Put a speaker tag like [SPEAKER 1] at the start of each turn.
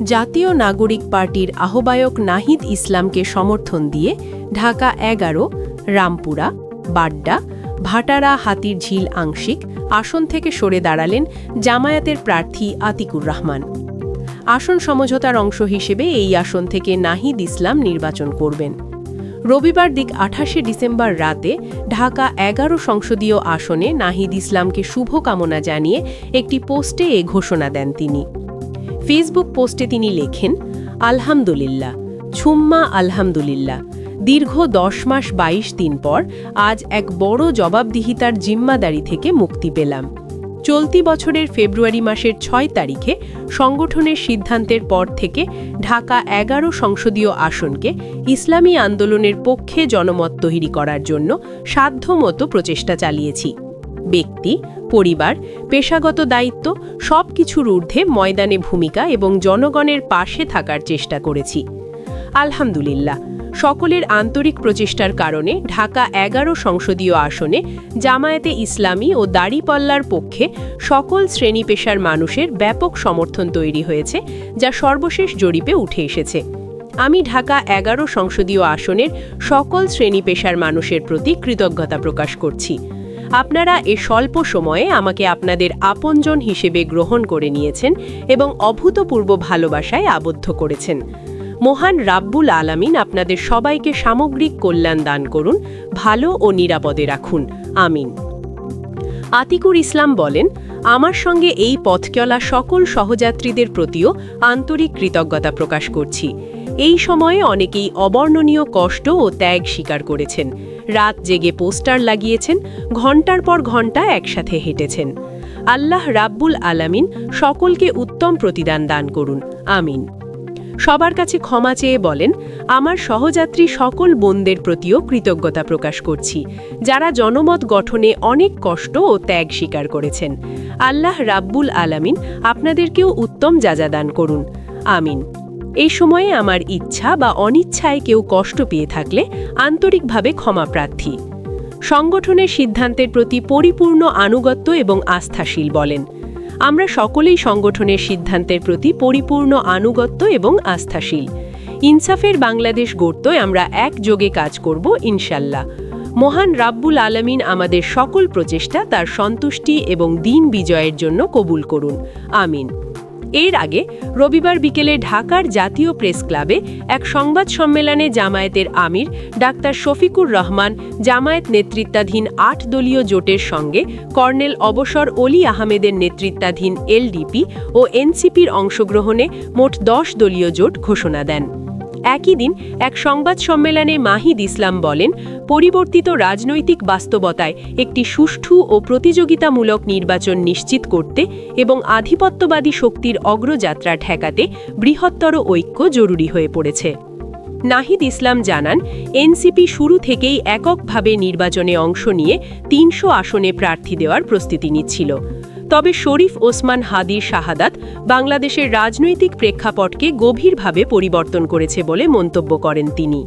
[SPEAKER 1] জাতীয় নাগরিক পার্টির আহ্বায়ক নাহিদ ইসলামকে সমর্থন দিয়ে ঢাকা ১১, রামপুরা, বাড্ডা, ভাটারা, হাতিরঝিল আংশিক আসন থেকে সরে দাঁড়ালেন জামায়াতের প্রার্থী আতিকুর রহমান। আসন সমঝোতার অংশ হিসেবে এই আসন থেকে নাহিদ ইসলাম নির্বাচন করবেন। রবিবার দিক ২৮শে ডিসেম্বর রাতে ঢাকা ১১ সংসদীয় আসনে নাহিদ ইসলামকে শুভকামনা জানিয়ে একটি পোস্টে এ ঘোষণা দেন তিনি। ফেসবুক পোস্টে তিনি লেখেন, আলহামদুলিল্লাহ, ছুম্মা আলহামদুলিল্লাহ, দীর্ঘ ১০ মাস ২২ দিন পর আজ এক বড় জবাবদিহিতার জিম্মাদারি থেকে মুক্তি পেলাম। চলতি বছরের ফেব্রুয়ারি মাসের ৬ তারিখে সংগঠনের সিদ্ধান্তের পর থেকে ঢাকা ১১ সংসদীয় আসনকে ইসলামী আন্দোলনের পক্ষে জনমত তৈরি করার জন্য সাধ্যমতো প্রচেষ্টা চালিয়েছি। ব্যক্তি, পরিবার, পেশাগত দায়িত্ব সবকিছুর ঊর্ধ্বে ময়দানে ভূমিকা এবং জনগণের পাশে থাকার চেষ্টা করেছি। আলহামদুলিল্লাহ, সকলের আন্তরিক প্রচেষ্টার কারণে ঢাকা ১১ সংসদীয় আসনে জামায়াতে ইসলামী ও দাড়িপাল্লার পক্ষে সকল শ্রেণী পেশার মানুষের ব্যাপক সমর্থন তৈরি হয়েছে, যা সর্বশেষ জরিপে উঠে এসেছে। আমি ঢাকা ১১ সংসদীয় আসনের সকল শ্রেণী পেশার মানুষের প্রতি কৃতজ্ঞতা প্রকাশ করছি। আপনারা এ স্বল্প সময়ে আমাকে আপনাদের আপনজন হিসেবে গ্রহণ করে নিয়েছেন এবং অভূতপূর্ব ভালোবাসায় আবদ্ধ করেছেন। মহান রাব্বুল আলামিন আপনাদের সবাইকে সামগ্রিক কল্যাণ দান করুন, ভালো ও নিরাপদে রাখুন, আমিন। আতিকুর ইসলাম বলেন, আমার সঙ্গে এই পথ চলা সকল সহযাত্রীদের প্রতিও আন্তরিক কৃতজ্ঞতা প্রকাশ করছি। এই সময়ে অনেকেই অবর্ণনীয় কষ্ট ও ত্যাগ স্বীকার করেছেন, রাত জেগে পোস্টার লাগিয়েছেন, ঘণ্টার পর ঘণ্টা একসাথে হেঁটেছেন। আল্লাহ রাব্বুল আলামিন সকলকে উত্তম প্রতিদান দান করুন, আমিন। সবার কাছে ক্ষমা চেয়ে বলেন, আমার সহযাত্রী সকল বোনদের প্রতিও কৃতজ্ঞতা প্রকাশ করছি, যারা জনমত গঠনে অনেক কষ্ট ও ত্যাগ স্বীকার করেছেন। আল্লাহ রাব্বুল আলামিন আপনাদেরকেও উত্তম যাজা দান করুন, আমিন। এই সময়ে আমার ইচ্ছা বা অনিচ্ছায় কেউ কষ্ট পেয়ে থাকলে আন্তরিকভাবে ক্ষমা প্রার্থী। সংগঠনের সিদ্ধান্তের প্রতি পরিপূর্ণ আনুগত্য এবং আস্থাশীল বলেন, আমরা সকলেই সংগঠনের সিদ্ধান্তের প্রতি পরিপূর্ণ আনুগত্য এবং আস্থাশীল। ইনসাফের বাংলাদেশ গড়তে আমরা একযোগে কাজ করব, ইনশাল্লাহ। মহান রাব্বুল আলামিন আমাদের সকল প্রচেষ্টা তার সন্তুষ্টি এবং দিন বিজয়ের জন্য কবুল করুন, আমিন। এর আগে রবিবার বিকেলে ঢাকার জাতীয় প্রেস ক্লাবে এক সংবাদ সম্মেলনে জামায়াতের আমির ডাক্তার শফিকুর রহমান জামায়াত নেতৃত্বাধীন ৮ দলীয় জোটের সঙ্গে কর্নেল অবসর অলি আহমেদের নেতৃত্বাধীন এলডিপি ও এনসিপির অংশগ্রহণে মোট ১০ দলীয় জোট ঘোষণা দেন। একই দিন এক সংবাদ সম্মেলনে নাহিদ ইসলাম বলেন, পরিবর্তিত রাজনৈতিক বাস্তবতায় একটি সুষ্ঠু ও প্রতিযোগিতামূলক নির্বাচন নিশ্চিত করতে এবং আধিপত্যবাদী শক্তির অগ্রযাত্রা ঠেকাতে বৃহত্তর ঐক্য জরুরি হয়ে পড়েছে। নাহিদ ইসলাম জানান, এনসিপি শুরু থেকেই এককভাবে নির্বাচনে অংশ নিয়ে ৩০০ আসনে প্রার্থী দেওয়ার প্রস্তুতি নিচ্ছিল। তবে শরীফ ওসমান হাদির শাহাদাত বাংলাদেশের রাজনৈতিক প্রেক্ষাপটকে গভীরভাবে পরিবর্তন করেছে বলে মন্তব্য করেন তিনি।